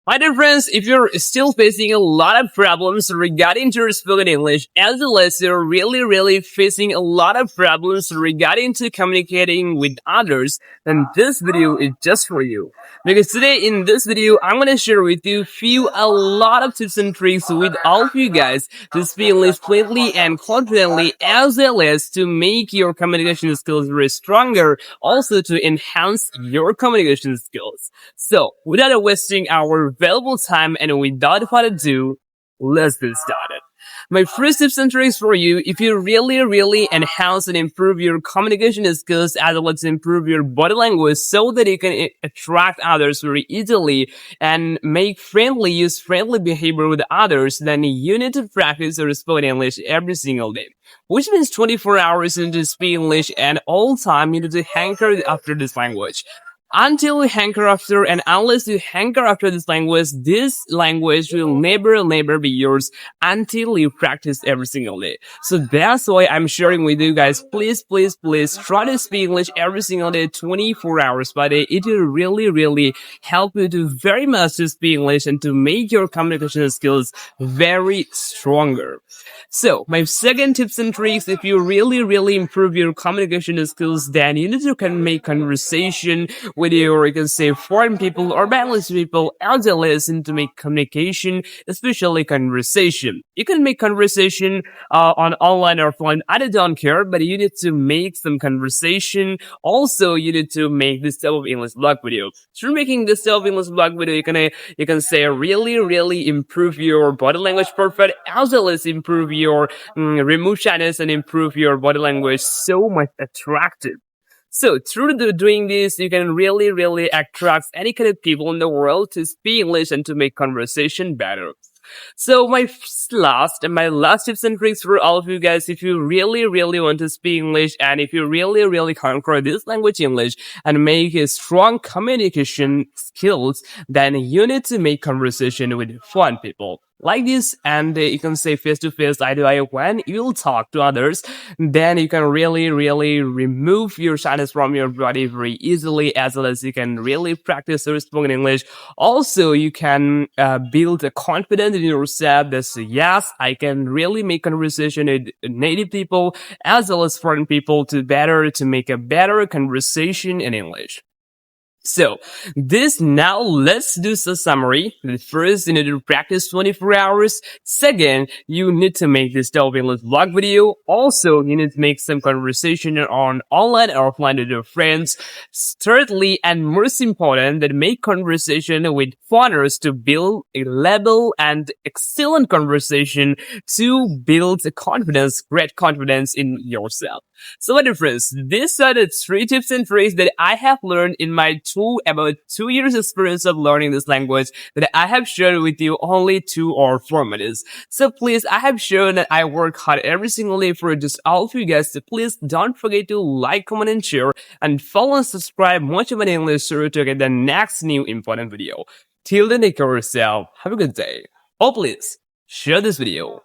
My dear friends, if you're still facing a lot of problems regarding to your spoken English, as well as you're really facing a lot of problems regarding to communicating with others, then this video is just for you. Because today in this video, I'm going to share with you a lot of tips and tricks with all of you guys to speak English fluently and confidently, as well as to make your communication skills very stronger, also to enhance your communication skills. So, without wasting our valuable time and without further ado, let's get started. My first tips and tricks for you, if you really enhance and improve your communication skills as well as improve your body language so that you can attract others very easily and use friendly behavior with others, then you need to practice your spoken English every single day. Which means 24 hours into speak English and all time you need to hanker after this language. Until you hanker after and unless you hanker after this language will never be yours until you practice every single day. So that's why I'm sharing with you guys. Please try to speak English every single day, 24 hours per day. It will really help you to very much to speak English and to make your communication skills very stronger. So my second tips and tricks, if you really improve your communication skills, then you need to can make conversation with you can say foreign people or Bangladeshi people as well as to make communication, especially conversation. You can make conversation on online or offline. I don't care, but you need to make some conversation. Also, you need to make this type of English blog video. Through making this type of English blog video, you can say really improve your body language perfect, as well as improve your remove shyness and improve your body language so much attractive. So through doing this, you can really attract any kind of people in the world to speak English and to make conversation better. So my last tips and tricks for all of you guys, if you really want to speak English and if you really conquer this language English and make a strong communication skills, then you need to make conversation with foreign people. Like this, and you can say face-to-face, eye-to-eye when you'll talk to others, then you can really remove your shyness from your body very easily, as well as you can really practice your spoken English. Also, you can build a confidence in yourself that yes, I can really make conversation with native people as well as foreign people to make a better conversation in English. So, now let's do a summary. First, you need to practice 24 hours. Second, you need to make this type of English vlog video. Also, you need to make some conversation on online or offline with your friends. Thirdly, and most important, that make conversation with foreigners to build a level and excellent conversation to build great confidence in yourself. So, my dear friends, these are the 3 tips and tricks that I have learned in my about 2 years experience of learning this language that I have shared with you only 2 or 4 minutes. So please, I have shown that I work hard every single day for just all of you guys. So please don't forget to like, comment, and share, and follow and subscribe much of an English to get the next new important video. Till then, take care of yourself. Have a good day. Oh, please share this video.